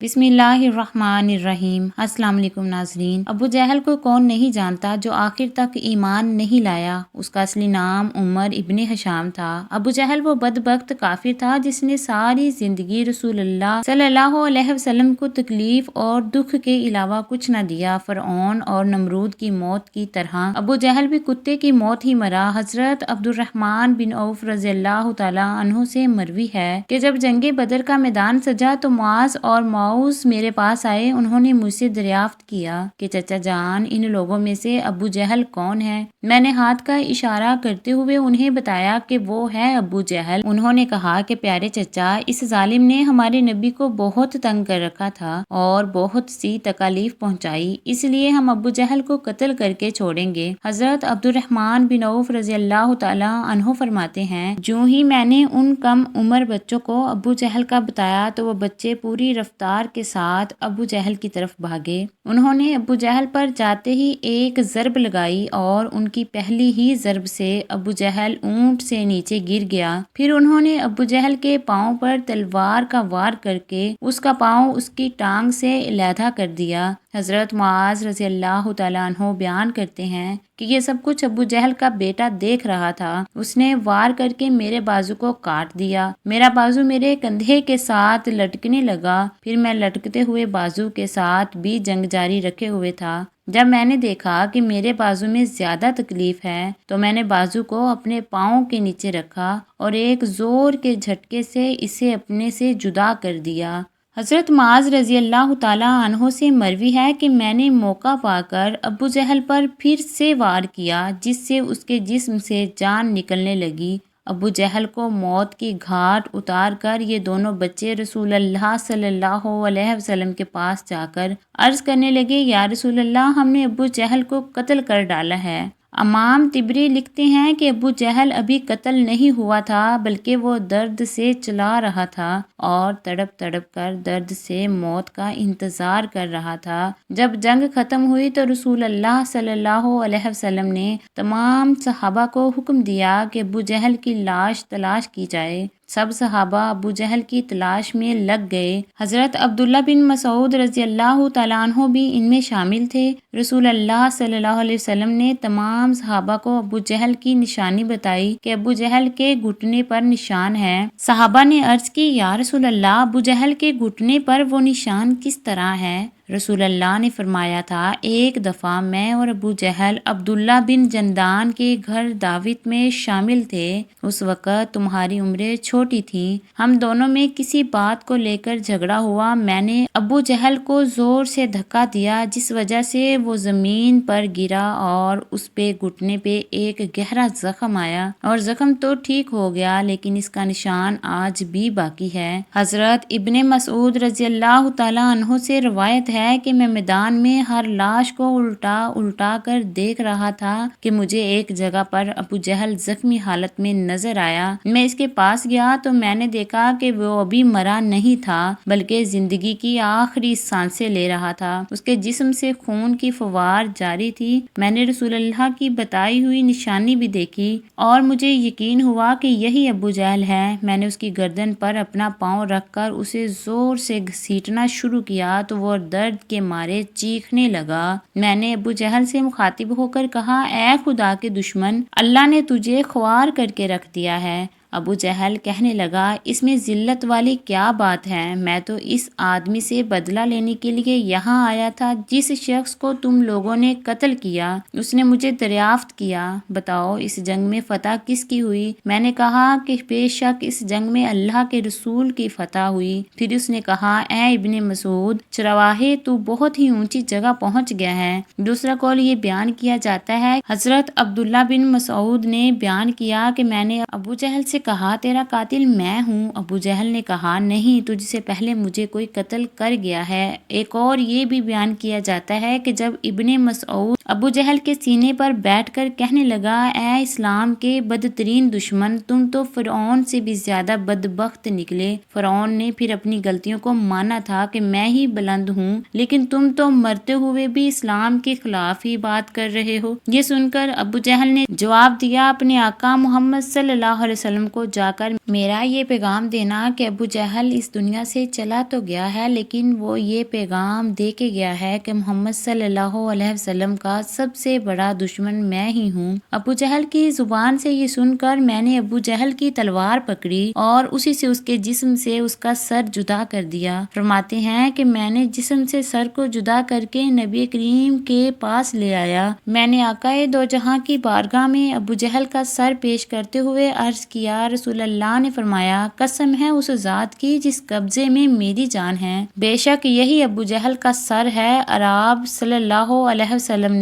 بسم اللہ الرحمن الرحیم۔ السلام علیکم ناظرین۔ ابو جہل کو کون نہیں جانتا جو آخر تک ایمان نہیں لایا۔ اس کا اصلی نام عمر ابن ہشام تھا۔ ابو جہل وہ بدبخت کافر تھا جس نے ساری زندگی رسول اللہ صلی اللہ علیہ وسلم کو تکلیف اور دکھ کے علاوہ کچھ نہ دیا۔ فرعون اور نمرود کی موت کی طرح ابو جہل بھی کتے کی موت ہی مرا۔ حضرت عبد الرحمن بن عوف رضی اللہ تعالیٰ عنہ سے مروی ہے کہ جب جنگ بدر کا میدان سجا تو معاذ اور معوذ میرے پاس آئے۔ انہوں نے مجھ سے دریافت کیا کہ چچا جان، ان لوگوں میں سے ابو جہل کون ہے؟ میں نے ہاتھ کا اشارہ کرتے ہوئے انہیں بتایا کہ وہ ہے ابو جہل۔ انہوں نے کہا کہ پیارے چچا، اس ظالم نے ہمارے نبی کو بہت تنگ کر رکھا تھا اور بہت سی تکالیف پہنچائی، اس لیے ہم ابو جہل کو قتل کر کے چھوڑیں گے۔ حضرت عبد الرحمن بن عوف رضی اللہ تعالیٰ عنہ فرماتے ہیں، جو ہی میں نے ان کم عمر بچوں کو ابو جہل کا بتایا تو وہ بچے پوری رفتار کے ساتھ ابو جہل کی طرف بھاگے۔ انہوں نے ابو جہل پر جاتے ہی ایک ضرب لگائی اور ان کی پہلی ہی ضرب سے ابو جہل اونٹ سے نیچے گر گیا۔ پھر انہوں نے ابو جہل کے پاؤں پر تلوار کا وار کر کے اس کا پاؤں اس کی ٹانگ سے علیحدہ کر دیا۔ حضرت معاذ رضی اللہ تعالیٰ عنہ بیان کرتے ہیں کہ یہ سب کچھ ابو جہل کا بیٹا دیکھ رہا تھا۔ اس نے وار کر کے میرے بازو کو کاٹ دیا۔ میرا بازو میرے کندھے کے ساتھ لٹکنے لگا۔ پھر میں لٹکتے ہوئے بازو کے ساتھ بھی جنگ جاری رکھے ہوئے تھا۔ جب میں نے دیکھا کہ میرے بازو میں زیادہ تکلیف ہے تو میں نے بازو کو اپنے پاؤں کے نیچے رکھا اور ایک زور کے جھٹکے سے اسے اپنے سے جدا کر دیا۔ حضرت معاذ رضی اللہ تعالیٰ عنہ سے مروی ہے کہ میں نے موقع پا کر ابو جہل پر پھر سے وار کیا جس سے اس کے جسم سے جان نکلنے لگی۔ ابو جہل کو موت کی گھاٹ اتار کر یہ دونوں بچے رسول اللہ صلی اللہ علیہ وسلم کے پاس جا کر عرض کرنے لگے، یا رسول اللہ، ہم نے ابو جہل کو قتل کر ڈالا ہے۔ امام طبری لکھتے ہیں کہ ابو جہل ابھی قتل نہیں ہوا تھا بلکہ وہ درد سے چلا رہا تھا اور تڑپ تڑپ کر درد سے موت کا انتظار کر رہا تھا۔ جب جنگ ختم ہوئی تو رسول اللہ صلی اللہ علیہ وسلم نے تمام صحابہ کو حکم دیا کہ ابو جہل کی لاش تلاش کی جائے۔ سب صحابہ ابو جہل کی تلاش میں لگ گئے۔ حضرت عبداللہ بن مسعود رضی اللہ تعالیٰ عنہ بھی ان میں شامل تھے۔ رسول اللہ صلی اللہ علیہ وسلم نے تمام صحابہ کو ابو جہل کی نشانی بتائی کہ ابو جہل کے گھٹنے پر نشان ہے۔ صحابہ نے عرض کی، یا رسول اللہ، ابو جہل کے گھٹنے پر وہ نشان کس طرح ہے؟ رسول اللہ نے فرمایا تھا، ایک دفعہ میں اور ابو جہل عبداللہ بن جندان کے گھر دعوت میں شامل تھے۔ اس وقت تمہاری عمریں چھوٹی تھیں۔ ہم دونوں میں کسی بات کو لے کر جھگڑا ہوا۔ میں نے ابو جہل کو زور سے دھکا دیا جس وجہ سے وہ زمین پر گرا اور اس پہ گھٹنے پہ ایک گہرا زخم آیا، اور زخم تو ٹھیک ہو گیا لیکن اس کا نشان آج بھی باقی ہے۔ حضرت ابن مسعود رضی اللہ تعالیٰ عنہ سے روایت ہے کہ میں میدان میں ہر لاش کو الٹا الٹا کر دیکھ رہا تھا کہ مجھے ایک جگہ پر ابو جہل زخمی حالت میں نظر آیا۔ میں اس کے پاس گیا تو میں نے دیکھا کہ وہ ابھی مرا نہیں تھا بلکہ زندگی کی آخری سانسیں لے رہا تھا۔ اس کے جسم سے خون کی فوار جاری تھی۔ میں نے رسول اللہ کی بتائی ہوئی نشانی بھی دیکھی اور مجھے یقین ہوا کہ یہی ابو جہل ہے۔ میں نے اس کی گردن پر اپنا پاؤں رکھ کر اسے زور سے گھسیٹنا شروع کیا تو وہ درد کے مارے چیخنے لگا۔ میں نے ابو جہل سے مخاطب ہو کر کہا، اے خدا کے دشمن، اللہ نے تجھے خوار کر کے رکھ دیا ہے۔ ابو جہل کہنے لگا، اس میں ذلت والی کیا بات ہے؟ میں تو اس آدمی سے بدلہ لینے کے لیے یہاں آیا تھا جس شخص کو تم لوگوں نے قتل کیا۔ اس نے مجھے دریافت کیا، بتاؤ اس جنگ میں فتح کس کی ہوئی؟ میں نے کہا کہ بے شک اس جنگ میں اللہ کے رسول کی فتح ہوئی۔ پھر اس نے کہا، اے ابن مسعود چرواہے، تو بہت ہی اونچی جگہ پہنچ گیا ہے۔ دوسرا قول یہ بیان کیا جاتا ہے، حضرت عبداللہ بن مسعود نے بیان کیا کہ میں نے ابو جہل سے کہا، تیرا قاتل میں ہوں؟ ابو جہل نے کہا، نہیں، تجھ سے پہلے مجھے کوئی قتل کر گیا ہے۔ ایک اور یہ بھی بیان کیا جاتا ہے کہ جب ابن مسعود ابو جہل کے سینے پر بیٹھ کر کہنے لگا، اے اسلام کے بدترین دشمن، تم تو فرعون سے بھی زیادہ بدبخت نکلے۔ فرعون نے پھر اپنی غلطیوں کو مانا تھا کہ میں ہی بلند ہوں، لیکن تم تو مرتے ہوئے بھی اسلام کے خلاف ہی بات کر رہے ہو۔ یہ سن کر ابو جہل نے جواب دیا، اپنے آقا محمد صلی اللہ علیہ وسلم کو جا کر میرا یہ پیغام دینا کہ ابو جہل اس دنیا سے چلا تو گیا ہے لیکن وہ یہ پیغام دے کے گیا ہے کہ محمد صلی اللہ علیہ وسلم کا سب سے بڑا دشمن میں ہی ہوں۔ ابو جہل کی زبان سے یہ سن کر میں نے ابو جہل کی تلوار پکڑی اور اسی سے اس کے جسم سے اس کا سر جدا کر دیا۔ فرماتے ہیں کہ میں نے جسم سے سر کو جدا کر کے نبی کریم کے پاس لے آیا۔ میں نے آقائے دو جہاں کی بارگاہ میں ابو جہل کا سر پیش کرتے ہوئے عرض کیا، رسول اللہ نے فرمایا، قسم ہے اس ذات کی جس قبضے میں میری جان ہے، بے شک یہی ابو جہل کا سر ہے۔ اور آپ صلی اللہ علیہ وسلم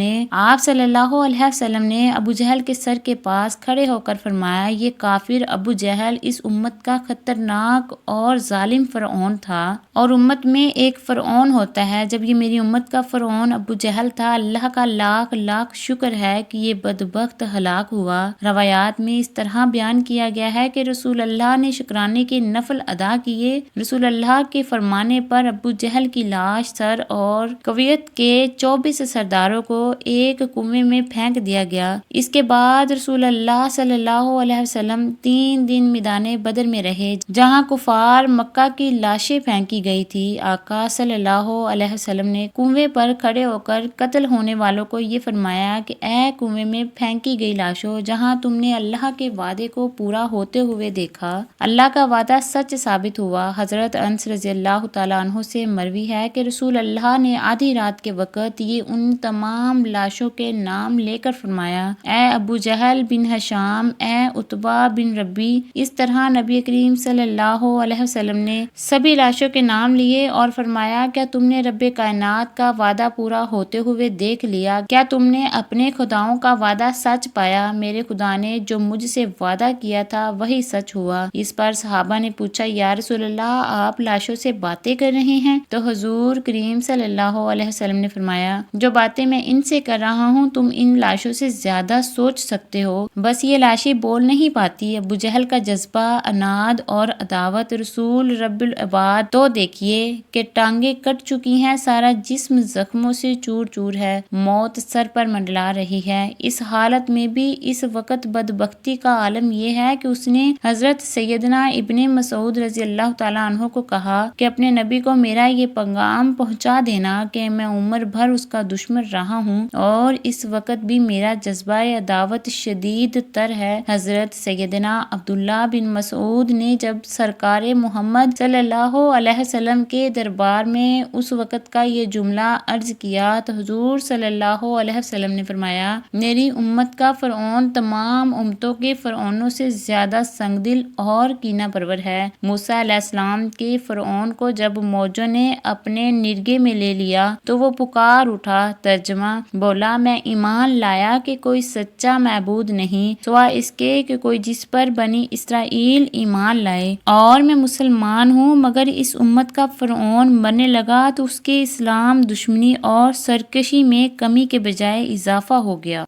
نے ابو جہل کے سر کے پاس کھڑے ہو کر فرمایا، یہ کافر ابو جہل اس امت کا خطرناک اور ظالم فرعون تھا، اور امت میں ایک فرعون ہوتا ہے، جب یہ میری امت کا فرعون ابو جہل تھا، اللہ کا لاکھ لاکھ شکر ہے کہ یہ بدبخت ہلاک ہوا۔ روایات میں اس طرح بیان کیا گیا ہے کہ رسول اللہ نے شکرانے کے نفل ادا کیے۔ رسول اللہ کے فرمانے پر ابو جہل کی لاش سر اور قویت کے 24 سرداروں کو ایک کنویں میں پھینک دیا گیا۔ اس کے بعد رسول اللہ صلی اللہ علیہ وسلم 3 دن میدان بدر میں رہے جہاں کفار مکہ کی لاشیں پھینکی گئی تھی۔ آقا صلی اللہ علیہ وسلم نے کنویں پر کھڑے ہو کر قتل ہونے والوں کو یہ فرمایا کہ اے کنویں میں پھینکی گئی لاشوں، جہاں تم نے اللہ کے وعدے کو پورا ہوتے ہوئے دیکھا، اللہ کا وعدہ سچ ثابت ہوا۔ حضرت انس رضی اللہ تعالیٰ عنہ سے مروی ہے کہ رسول اللہ نے آدھی رات کے وقت یہ ان تمام لاشوں کے نام لے کر فرمایا، اے ابو جہل بن ہشام، اے عتبہ بن ربی۔ اس طرح نبی کریم صلی اللہ علیہ وسلم نے سبھی لاشوں کے نام لیے اور فرمایا، کیا تم نے رب کائنات کا وعدہ پورا ہوتے ہوئے دیکھ لیا؟ کیا تم نے اپنے خداؤں کا وعدہ سچ پایا؟ میرے خدا نے جو مجھ سے وعدہ کیا تھا وہی سچ ہوا۔ اس پر صحابہ نے پوچھا، یا رسول اللہ، آپ لاشوں سے باتیں کر رہے ہیں؟ تو حضور کریم صلی اللہ علیہ وسلم نے فرمایا، جو باتیں میں ان سے کر رہا ہوں تم ان لاشوں سے زیادہ سوچ سکتے ہو، بس یہ لاشیں بول نہیں پاتی۔ ابو جہل کا جذبہ، عناد اور عداوت رسول رب العباد تو دیکھیے کہ ٹانگیں کٹ چکی ہیں، سارا جسم زخموں سے چور چور ہے، موت سر پر منڈلا رہی ہے۔ اس حالت میں بھی اس وقت بدبختی کا عالم یہ ہے کہ اس نے حضرت سیدنا ابن مسعود رضی اللہ تعالیٰ عنہ کو کہا کہ اپنے نبی کو میرا یہ پیغام پہنچا دینا کہ میں عمر بھر اس کا دشمن رہا ہوں اور اس وقت بھی میرا جذبہ عداوت شدید تر ہے۔ حضرت سیدنا عبداللہ بن مسعود نے جب سرکار محمد صلی اللہ علیہ وسلم کے دربار میں اس وقت کا یہ جملہ عرض کیا تو حضور صلی اللہ علیہ وسلم نے فرمایا، میری امت کا فرعون تمام امتوں کے فرعونوں سے زیادہ سنگ دل اور کینہ پرور ہے۔ موسیٰ علیہ السلام کے فرعون کو جب موجوں نے اپنے نرگے میں لے لیا تو وہ پکار اٹھا۔ ترجمہ، بولا، میں ایمان لایا کہ کوئی سچا معبود نہیں سوا اس کے کہ کوئی جس پر بنی اسرائیل ایمان لائے، اور میں مسلمان ہوں، مگر اس امت کا فرعون مرنے لگا تو اس کے اسلام دشمنی اور سرکشی میں کمی کے بجائے اضافہ ہو گیا۔